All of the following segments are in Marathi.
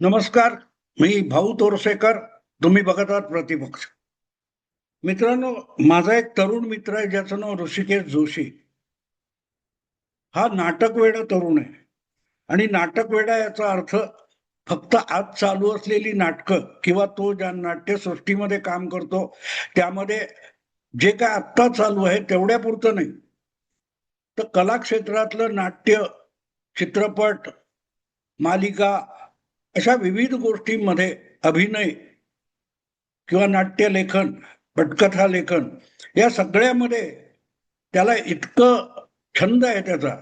नमस्कार. मी भाऊ तोरसेकर. तुम्ही बघत आहात प्रतिपक्ष. मित्रांनो, माझा एक तरुण मित्र आहे ज्याचं नाव ऋषिकेश जोशी. हा नाटकवेडा तरुण आहे. आणि नाटकवेडा याचा अर्थ फक्त आज चालू असलेली नाटकं किंवा तो ज्या नाट्यसृष्टीमध्ये काम करतो त्यामध्ये जे काय आत्ता चालू आहे तेवढ्यापुरतं नाही, तर कला क्षेत्रातलं नाट्य, चित्रपट, मालिका अशा विविध गोष्टींमध्ये अभिनय किंवा नाट्यलेखन, पटकथा लेखन या सगळ्यामध्ये त्याला इतकं छंद आहे त्याचा,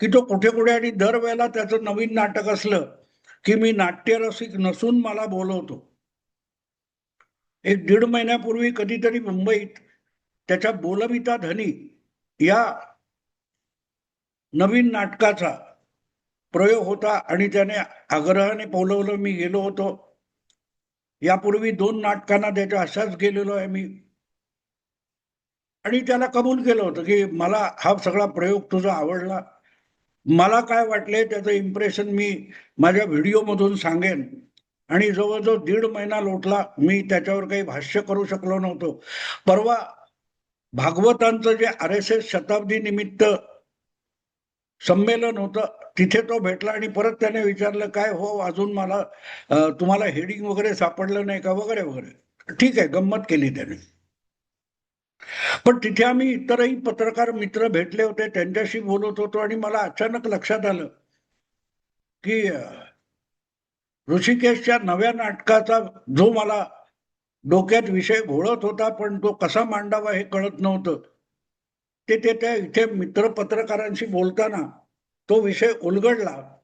की तो कुठे-कुठे आणि दरवेळेला त्याचं नवीन नाटक असलं, की मी नाट्यरसिक नसून मला बोलवतो. एक 1.5 महिन्यापूर्वी कधीतरी मुंबईत त्याच्या बोलबिता धनी या नवीन नाटकाचा प्रयोग होता आणि त्याने आग्रहाने बोलवलं. मी गेलो होतो. यापूर्वी 2 नाटकांना त्याच्या अशाच गेलेलो आहे मी. आणि त्याला कबूल केलं होतं, की मला हा सगळा प्रयोग तुझा आवडला. मला काय वाटले त्याचं इम्प्रेशन मी माझ्या व्हिडिओमधून सांगेन. आणि जवळ-जवळ 1.5 महिना लोटला. मी त्याच्यावर काही भाष्य करू शकलो नव्हतो. परवा भागवतांचं जे RSS शताब्दी निमित्त संमेलन होतं, तिथे तो भेटला आणि परत त्याने विचारलं, "काय हो अजून मला तुम्हाला हेडिंग वगैरे सापडलं नाही का?" वगैरे, वगैरे. ठीक आहे, गंमत केली त्याने. पण तिथे आम्ही इतरही पत्रकार मित्र भेटले होते, त्यांच्याशी बोलत होतो आणि मला अचानक लक्षात आलं, की ऋषिकेशच्या नव्या नाटकाचा जो मला डोक्यात विषय घोळत होता, पण तो कसा मांडावा हे कळत नव्हतं. ते त्या इथे मित्र पत्रकारांशी बोलताना तो विषय उलगडला.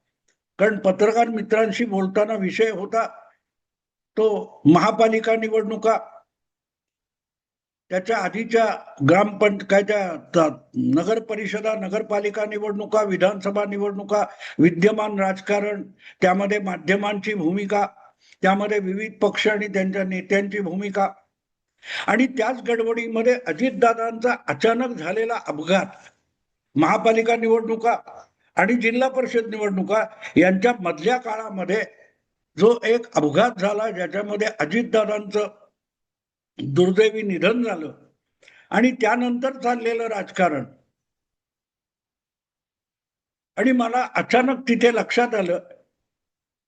कारण पत्रकार मित्रांशी बोलताना विषय होता तो महापालिका निवडणुका, त्याच्या आधीच्या काय त्या नगर परिषदा, नगरपालिका निवडणुका, विधानसभा निवडणुका, विद्यमान राजकारण, त्यामध्ये माध्यमांची भूमिका, त्यामध्ये विविध पक्ष आणि त्यांच्या नेत्यांची भूमिका आणि त्याच गडबडीमध्ये अजितदादांचा अचानक झालेला अपघात, महापालिका निवडणुका आणि जिल्हा परिषद निवडणुका यांच्या मधल्या काळामध्ये जो एक अपघात झाला ज्याच्यामध्ये अजितदादांचं दुर्दैवी निधन झालं आणि त्यानंतर चाललेलं राजकारण. आणि मला अचानक तिथे लक्षात आलं,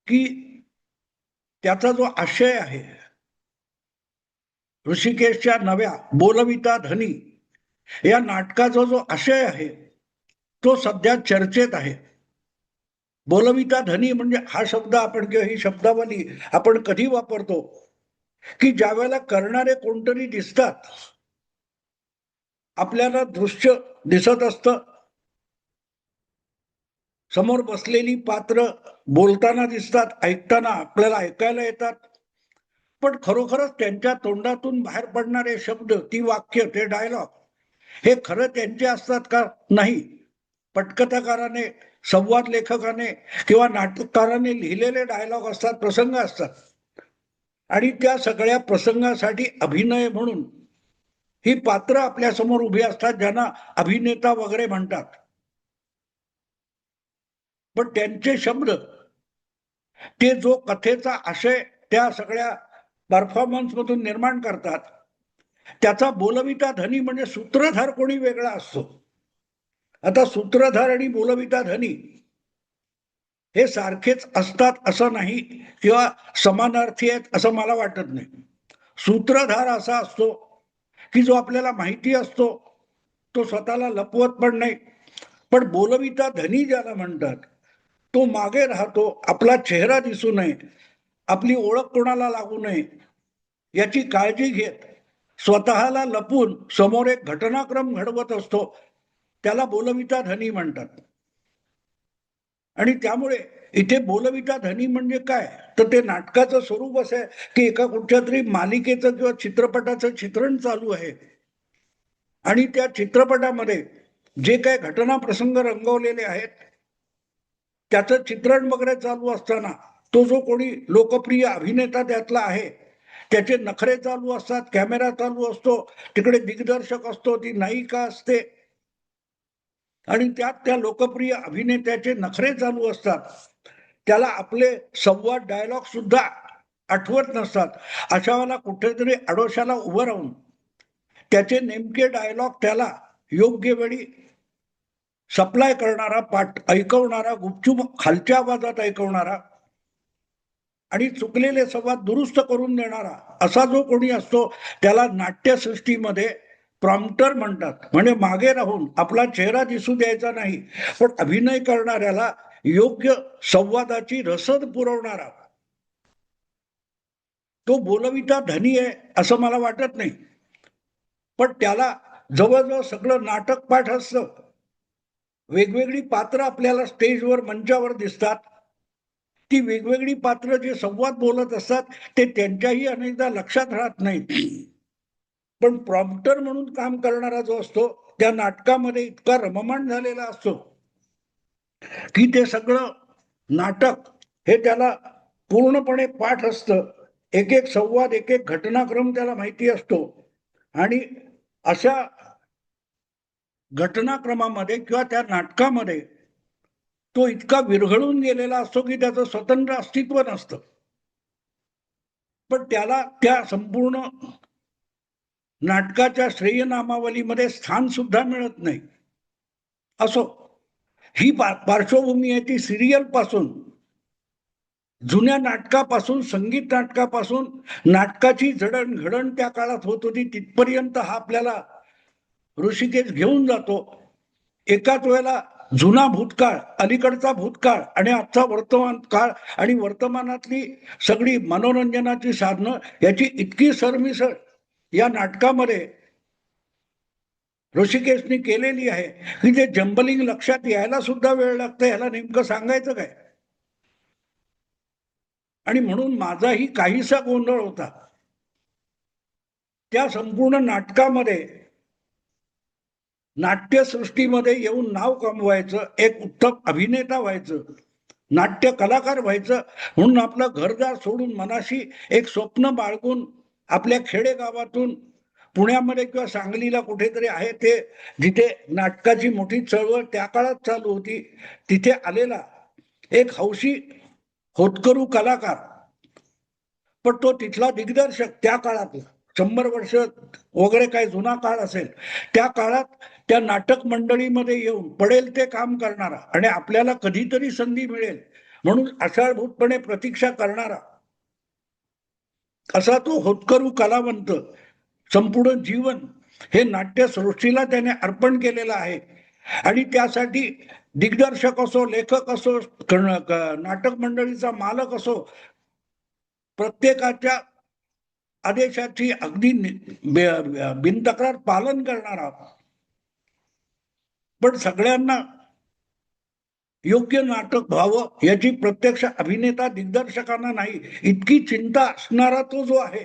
की त्याचा जो आशय आहे, ऋषिकेशच्या नव्या बोलविता धनी या नाटकाचा जो आशय आहे, तो सध्या चर्चेत आहे. बोलविता धनी म्हणजे हा शब्द आपण किंवा ही शब्दावली आपण कधी वापरतो, की ज्यावेळेला करणारे कोणतरी दिसतात, आपल्याला दृश्य दिसत असतं, समोर बसलेली पात्र बोलताना दिसतात, ऐकताना आपल्याला ऐकायला येतात. पण खरोखरच त्यांच्या तोंडातून बाहेर पडणारे शब्द, ती वाक्य, ते डायलॉग हे खरं त्यांचे असतात का? नाही. पटकथाकाराने, संवाद लेखकाने किंवा नाटककाराने लिहिलेले डायलॉग असतात, प्रसंग असतात. आणि त्या सगळ्या प्रसंगासाठी अभिनय म्हणून ही पात्र आपल्यासमोर उभी असतात, ज्यांना अभिनेता वगैरे म्हणतात. पण त्यांचे शब्द, ते जो कथेचा आशय त्या सगळ्या परफॉर्मन्स मधून निर्माण करतात, त्याचा बोलविता धनी म्हणजे सूत्रधार कोणी वेगळा असतो. आता सूत्रधार आणि बोलविता धनी हे सारखेच असतात असं नाही किंवा समानार्थी आहेत असं मला वाटत नाही. सूत्रधार असा असतो, की जो आपल्याला माहिती असतो, तो स्वतःला लपवत पण नाही. पण बोलविता धनी ज्याला म्हणतात, तो मागे राहतो, आपला चेहरा दिसू नये, आपली ओळख कोणाला लागू नये याची काळजी घेत स्वतःला लपून समोर एक घटनाक्रम घडवत असतो, त्याला बोलविता धनी म्हणतात. आणि त्यामुळे इथे बोलविता धनी म्हणजे काय, तर ते नाटकाचं स्वरूप असं आहे, की एका कुठच्या तरी मालिकेचं किंवा चित्रपटाचं चित्रण चालू आहे आणि त्या चित्रपटामध्ये जे काही घटना प्रसंग रंगवलेले आहेत, त्याचं चित्रण वगैरे चालू असताना तो जो कोणी लोकप्रिय अभिनेता त्यातला आहे, त्याचे नखरे चालू असतात, कॅमेरा चालू असतो, तिकडे दिग्दर्शक असतो, ती नायिका असते आणि त्यात त्या लोकप्रिय अभिनेत्याचे नखरे चालू असतात. त्याला आपले संवाद डायलॉग सुद्धा आठवत नसतात. अशा वेळेला कुठेतरी आडोशाला उभं राहून त्याचे नेमके डायलॉग त्याला योग्य वेळी सप्लाय करणारा, ऐकवणारा, गुपचूप खालच्या आवाजात ऐकवणारा आणि चुकलेले संवाद दुरुस्त करून देणारा असा जो कोणी असतो त्याला नाट्यसृष्टीमध्ये प्रॉम्प्टर म्हणतात. म्हणजे मागे राहून आपला चेहरा दिसू द्यायचा नाही, पण अभिनय करणाऱ्याला योग्य संवादाची रसद पुरवणारा तो बोलविता धनी आहे असं मला वाटत नाही. पण त्याला जवळजवळ सगळं नाटक पाठ असतं. वेगवेगळी पात्र आपल्याला स्टेजवर मंचावर दिसतात. ती वेगवेगळी पात्र जे संवाद बोलत असतात ते त्यांच्याही अनेकदा लक्षात राहत नाही. पण प्रॉम्प्टर म्हणून काम करणारा जो असतो त्या नाटकामध्ये इतका रममाण झालेला असतो की ते सगळं नाटक हे त्याला पूर्णपणे पाठ असतं. एक एक संवाद, एक एक घटनाक्रम त्याला माहिती असतो आणि अशा घटनाक्रमामध्ये किंवा त्या नाटकामध्ये तो इतका विरघळून गेलेला असतो की त्याचं स्वतंत्र अस्तित्व नसतं. पण त्याला त्या संपूर्ण नाटकाच्या श्रेयनामावलीमध्ये स्थान सुद्धा मिळत नाही. असो, ही पार्श्वभूमी आहे ती सिरियल पासून, जुन्या नाटकापासून, संगीत नाटकापासून नाटकाची जडणघडण त्या काळात होत होती तिथपर्यंत हा आपल्याला ऋषिकेश घेऊन जातो. एकाच वेळेला जुना भूतकाळ, अलीकडचा भूतकाळ आणि आजचा वर्तमान काळ आणि वर्तमानातली सगळी मनोरंजनाची साधनं याची इतकी सरमिसळ या नाटकामध्ये ऋषिकेशनी केलेली आहे की ते जंबलिंग लक्षात यायला सुद्धा वेळ लागतं. याला नेमकं सांगायचं काय? आणि म्हणून माझाही काहीसा गोंधळ होता. त्या संपूर्ण नाटकामध्ये नाट्यसृष्टीमध्ये येऊन नाव कमवायचं, एक उत्तम अभिनेता व्हायचं, नाट्य कलाकार व्हायचं म्हणून आपलं घरदार सोडून मनाशी एक स्वप्न बाळगून आपल्या खेडेगावातून पुण्यामध्ये किंवा सांगलीला कुठेतरी आहे ते जिथे नाटकाची मोठी चळवळ त्या काळात चालू होती तिथे आलेला एक हौशी होतकरू कलाकार, पण तो तिथला दिग्दर्शक त्या काळात 100 वर्ष वगैरे काय जुना काळ असेल त्या काळात त्या नाटक मंडळीमध्ये येऊन पडेल ते काम करणारा आणि आपल्याला कधीतरी संधी मिळेल म्हणून आषाढभूतपणे प्रतीक्षा करणारा असा तो होतकरू कलावंत संपूर्ण जीवन हे नाट्यसृष्टीला त्याने अर्पण केलेलं आहे. आणि त्यासाठी दिग्दर्शक असो, लेखक असो, नाटक मंडळीचा मालक असो, प्रत्येकाच्या आदेशाची अगदी बिनतक्रार पालन करणारा, पण सगळ्यांना योग्य नाटक व्हावं याची प्रत्यक्ष अभिनेता दिग्दर्शकांना नाही इतकी चिंता असणारा तो जो आहे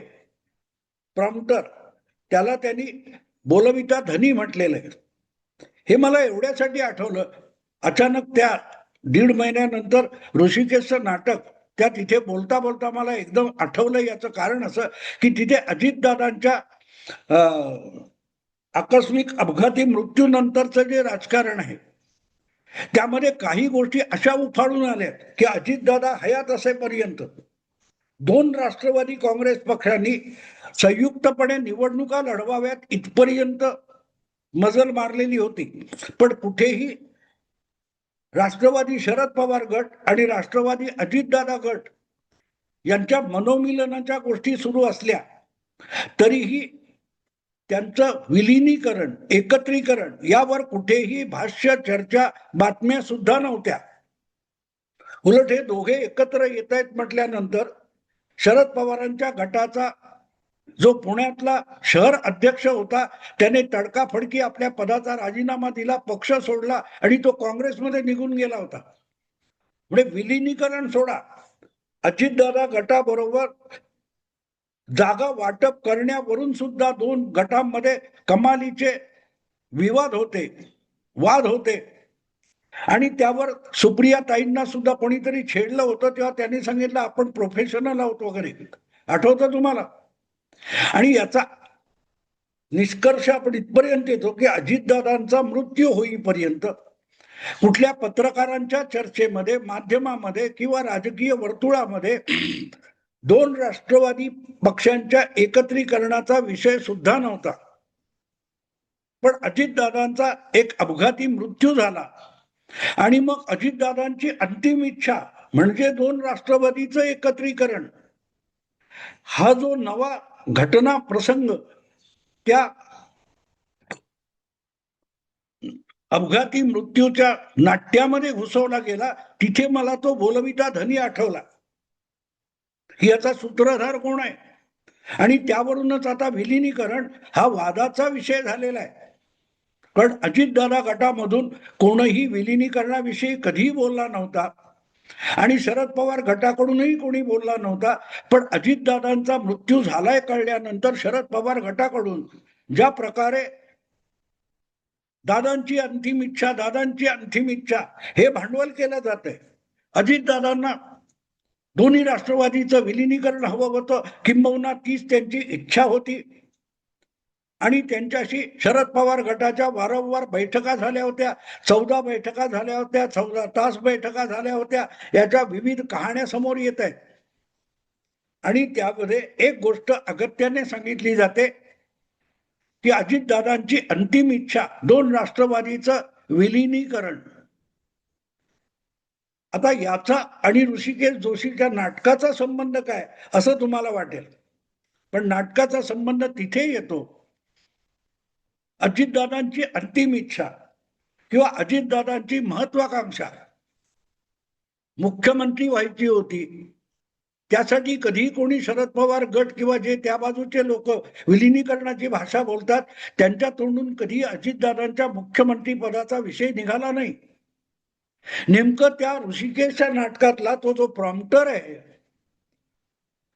प्रॉम्प्टर, त्याला त्यांनी बोलविता धनी म्हटलेलं आहे. हे मला एवढ्यासाठी आठवलं, अचानक त्या 1.5 महिन्यानंतर ऋषिकेशचं नाटक त्या तिथे बोलता बोलता मला एकदम आठवलं. याचं कारण असं की तिथे अजितदादांच्या आकस्मिक अपघाती मृत्यूनंतरचं जे राजकारण आहे त्यामध्ये काही गोष्टी अशा उफाळून आल्या की अजितदादा हयात असेपर्यंत 2 राष्ट्रवादी काँग्रेस पक्षांनी संयुक्तपणे निवडणुका लढवाव्यात इथपर्यंत मजल मारलेली होती. पण कुठेही राष्ट्रवादी शरद पवार गट आणि राष्ट्रवादी अजितदादा गट यांच्या मनोमिलनाच्या गोष्टी सुरू असल्या तरीही त्यांचं विलिनीकरण, एकत्रीकरण यावर कुठेही भाष्य, चर्चा, बातम्या सुद्धा नव्हत्या. उलट हे दोघे एकत्र येत आहेत म्हटल्यानंतर शरद पवारांच्या गटाचा जो पुण्यातला शहर अध्यक्ष होता त्याने तडकाफडकी आपल्या पदाचा राजीनामा दिला, पक्ष सोडला आणि तो काँग्रेसमध्ये निघून गेला होता. म्हणजे विलिनीकरण सोडा, अजितदादा गटाबरोबर जागा वाटप करण्यावरून सुद्धा 2 गटांमध्ये कमालीचे विवाद होते, वाद होते आणि त्यावर सुप्रिया ताईंना सुद्धा कोणीतरी छेडलं होतं. तेव्हा त्यांनी सांगितलं आपण प्रोफेशनल आहोत वगैरे, आठवतं तुम्हाला? आणि याचा निष्कर्ष आपण इथपर्यंत येतो की अजितदादांचा मृत्यू होईपर्यंत कुठल्या पत्रकारांच्या चर्चेमध्ये, माध्यमामध्ये किंवा राजकीय वर्तुळामध्ये दोन राष्ट्रवादी पक्षांच्या एकत्रीकरणाचा विषय सुद्धा नव्हता. पण अजितदादांचा एक अपघाती मृत्यू झाला आणि मग अजितदादांची अंतिम इच्छा म्हणजे दोन राष्ट्रवादीचं एकत्रीकरण, हा जो नवा घटना प्रसंग त्या अपघाती मृत्यूच्या नाट्यामध्ये घुसवला गेला, तिथे मला तो बोलविता धनी आठवला. याचा सूत्रधार कोण आहे? आणि त्यावरूनच आता विलिनीकरण हा वादाचा विषय झालेला आहे. कारण अजितदादा गटामधून कोणीही विलिनीकरणाविषयी कधीही बोलला नव्हता आणि शरद पवार गटाकडूनही कोणी बोलला नव्हता. पण अजितदादांचा मृत्यू झालाय कळल्यानंतर शरद पवार गटाकडून ज्या प्रकारे दादांची अंतिम इच्छा हे भांडवल केलं जात आहे. अजितदादांना दोन्ही राष्ट्रवादीचं विलिनीकरण हवं होतं, किंबहुना तीच त्यांची इच्छा होती. आणि त्यांच्याशी शरद पवार गटाच्या वारंवार बैठका झाल्या होत्या, 14 बैठका झाल्या होत्या, 14 तास बैठका झाल्या होत्या. याच्या विविध कहाण्या समोर येत आहेत. आणि त्यामध्ये एक गोष्ट अगत्याने सांगितली जाते की अजितदादांची अंतिम इच्छा दोन राष्ट्रवादीचं विलिनीकरण. आता याचा आणि ऋषिकेश जोशीच्या नाटकाचा संबंध काय असं तुम्हाला वाटेल, पण नाटकाचा संबंध तिथे येतो. अजितदादांची अंतिम इच्छा किंवा अजितदादांची महत्वाकांक्षा मुख्यमंत्री व्हायची होती. त्यासाठी कधी कोणी शरद पवार गट किंवा जे त्या बाजूचे लोक विलिनीकरणाची भाषा बोलतात त्यांच्या तोंडून कधी अजितदादांच्या मुख्यमंत्री पदाचा विषय निघाला नाही. नेमकं त्या ऋषिकेशच्या नाटकातला तो जो प्रॉम्प्टर आहे,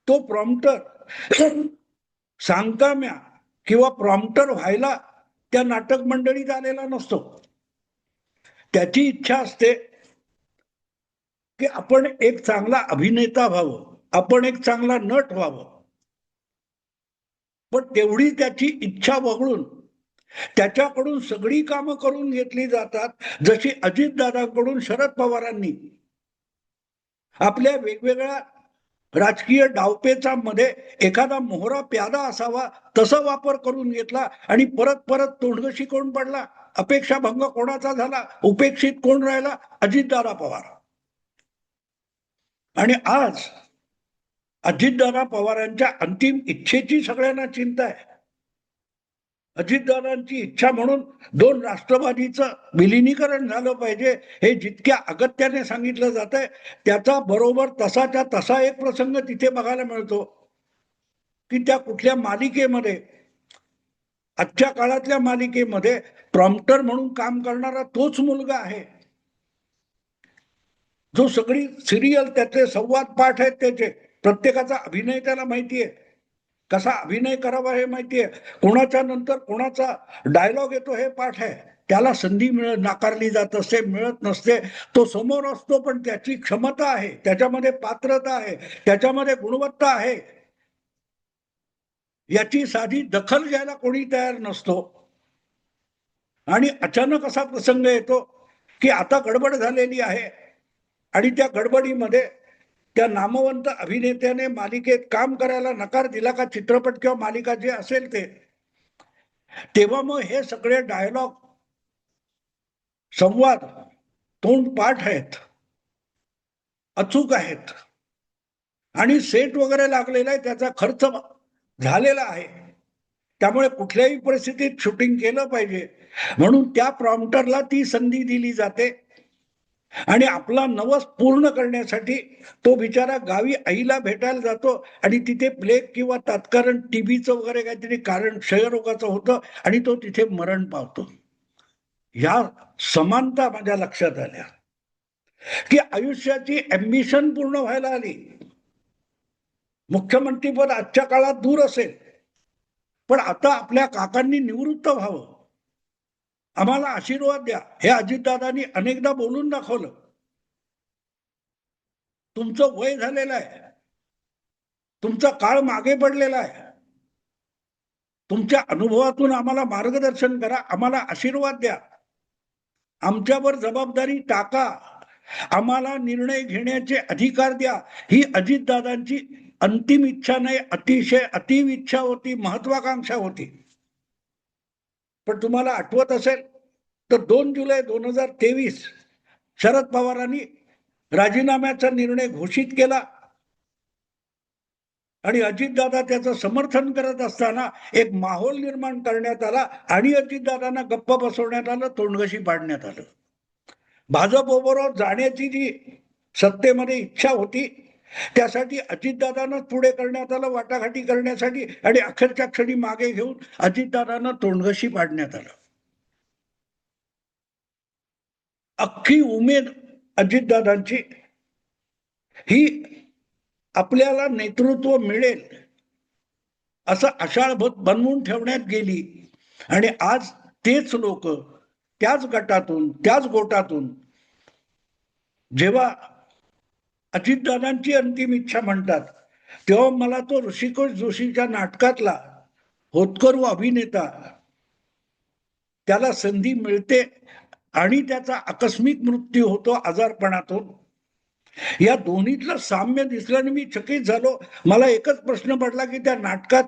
तो प्रॉम्प्टर सांगकाम्या किंवा प्रॉम्प्टर व्हायला त्या नाटक मंडळीत आलेला नसतो. त्याची इच्छा असते की आपण एक चांगला अभिनेता व्हावं, आपण एक चांगला नट व्हावं. पण तेवढी त्याची इच्छा वगळून त्याच्याकडून सगळी कामं करून घेतली जातात, जशी अजितदादांकडून शरद पवारांनी आपल्या वेगवेगळ्या राजकीय डावपेचांमध्ये एखादा मोहरा प्यादा असावा तसा वापर करून घेतला आणि परत परत तोंडगशी कोण पडला, अपेक्षा भंग कोणाचा झाला, उपेक्षित कोण राहिला, अजितदादा पवार. आणि आज अजितदादा पवारांच्या अंतिम इच्छेची सगळ्यांना चिंता आहे. अजितदादांची इच्छा म्हणून दोन राष्ट्रवादीचं विलिनीकरण झालं पाहिजे हे जितक्या अगत्याने सांगितलं जात आहे, त्याचा बरोबर तसाच्या तसा एक प्रसंग तिथे बघायला मिळतो की त्या कुठल्या मालिकेमध्ये, आजच्या काळातल्या मालिकेमध्ये प्रॉम्प्टर म्हणून काम करणारा तोच मुलगा आहे जो सगळी सिरियल, त्याचे संवाद पाठ आहेत, त्याचे प्रत्येकाचा अभिनय त्याला माहितीये, कसा अभिनय करावा हे माहितीये, कोणाच्या नंतर कोणाचा डायलॉग येतो हे पाठ आहे. त्याला संधी नाकारली जात असते, मिळत नसते. तो समोर असतो पण त्याची क्षमता आहे, त्याच्यामध्ये पात्रता आहे, त्याच्यामध्ये गुणवत्ता आहे, याची साधी दखल घ्यायला कोणी तयार नसतो. आणि अचानक असा प्रसंग येतो की आता गडबड झालेली आहे आणि त्या गडबडीमध्ये त्या नामवंत अभिनेत्याने मालिकेत काम करायला नकार दिला का, चित्रपट किंवा मालिका जे असेल ते, तेव्हा मग हे सगळे डायलॉग, संवाद तोंडपाठ आहेत, अचूक आहेत आणि सेट वगैरे लागलेला आहे, त्याचा खर्च झालेला आहे. त्यामुळे कुठल्याही परिस्थितीत शूटिंग केलं पाहिजे म्हणून त्या प्रॉम्प्टरला ती संधी दिली जाते आणि आपला नवस पूर्ण करण्यासाठी तो बिचारा गावी आईला भेटायला जातो आणि तिथे प्लेग किंवा तात्कारण टीबीचं वगैरे काहीतरी कारण क्षयरोगाचं होतं आणि तो तिथे मरण पावतो. या समानता माझ्या लक्षात आल्या की आयुष्याची अम्बिशन पूर्ण व्हायला आली. मुख्यमंत्रीपद आजच्या काळात दूर असेल, पण आता आपल्या काकांनी निवृत्त व्हावं, आम्हाला आशीर्वाद द्या, हे अजितदादांनी अनेकदा बोलून दाखवलं. तुमचं वय झालेलं आहे, तुमचा काळ मागे पडलेला आहे, तुमच्या अनुभवातून आम्हाला मार्गदर्शन करा, आम्हाला आशीर्वाद द्या. आमच्यावर जबाबदारी टाका, आम्हाला निर्णय घेण्याचे अधिकार द्या, ही अजितदादांची अंतिम इच्छा नाही, अतिशय अतीव इच्छा होती, महत्वाकांक्षा होती. पण तुम्हाला आठवत असेल तर 2 जुलै 2023 शरद पवारांनी राजीनाम्याचा निर्णय घोषित केला आणि अजितदादा त्याचं समर्थन करत असताना एक माहोल निर्माण करण्यात आला आणि अजितदादांना गप्प बसवण्यात आलं, तोंडघशी पाडण्यात आलं. भाजपबरोबर जाण्याची जी सत्तेमध्ये इच्छा होती त्यासाठी अजितदादांना पुढे करण्यात आलं, वाटाघाटी करण्यासाठी, आणि अखेरच्या क्षणी मागे घेऊन अजितदादांना तोंडघशी पाडण्यात आलं. अख्खी उमेद अजितदादांची ही आपल्याला नेतृत्व मिळेल असं आषाढभूत बनवून ठेवण्यात गेली आणि आज तेच लोक त्याच गटातून त्याच गोटातून जेव्हा अजितदादांची अंतिम इच्छा म्हणतात तेव्हा मला तो ऋषिकेश जोशीच्या नाटकातला होतकरू अभिनेता त्याला संधी मिळते आणि त्याचा आकस्मिक मृत्यू होतो आजारपणातून, या दोन्हीतलं साम्य दिसल्याने मी चकित झालो. मला एकच प्रश्न पडला की त्या नाटकात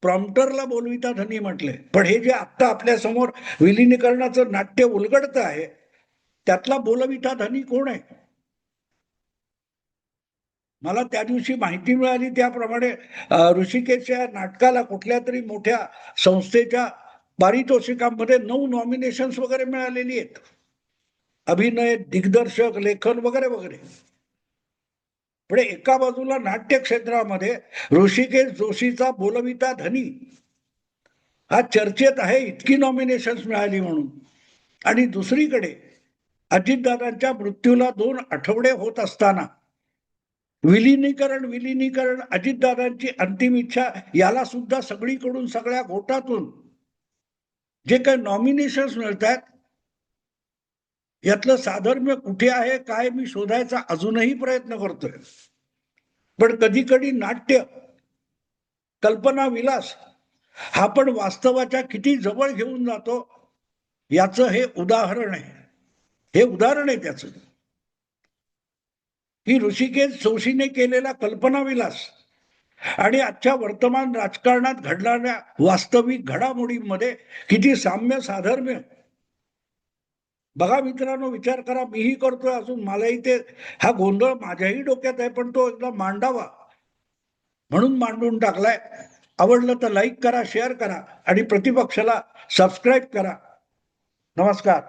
प्रॉम्प्टरला बोलविता धनी म्हटले, पण हे जे आता आपल्या समोर विलिनीकरणाचं नाट्य उलगडत आहे त्यातला बोलविता धनी कोण आहे? मला त्या दिवशी माहिती मिळाली त्याप्रमाणे ऋषिकेशच्या नाटकाला कुठल्या तरी मोठ्या संस्थेच्या पारितोषिकांमध्ये 9 नॉमिनेशन्स वगैरे मिळालेली आहेत, अभिनय, दिग्दर्शक, लेखन वगैरे वगैरे. पुढे एका बाजूला नाट्य क्षेत्रामध्ये ऋषिकेश जोशीचा बोलविता धनी हा चर्चेत आहे, इतकी नॉमिनेशन्स मिळाली म्हणून, आणि दुसरीकडे अजितदादांच्या मृत्यूला 2 आठवडे होत असताना विलिनीकरण अजितदादांची अंतिम इच्छा, याला सुद्धा सगळीकडून सगळ्या गोटातून जे काही नॉमिनेशन्स मिळत आहेत यातलं साधर्म्य कुठे आहे काय मी शोधायचा अजूनही प्रयत्न करतोय. पण कधी कधी नाट्य, कल्पना विलास हा पण वास्तवाच्या किती जवळ घेऊन जातो याचं हे उदाहरण आहे. हे उदाहरण आहे त्याचं की ऋषिकेश जोशीने केलेला कल्पना विलास आणि आजच्या वर्तमान राजकारणात घडणाऱ्या वास्तविक घडामोडींमध्ये किती साम्य साधर्म्य. बघा मित्रांनो, विचार करा, मीही करतोय, अजून मलाही ते हा गोंधळ माझ्याही डोक्यात आहे, पण तो एकदा मांडावा म्हणून मांडून टाकलाय. आवडलं तर लाईक करा, शेअर करा आणि प्रतिपक्षाला सबस्क्राईब करा. नमस्कार.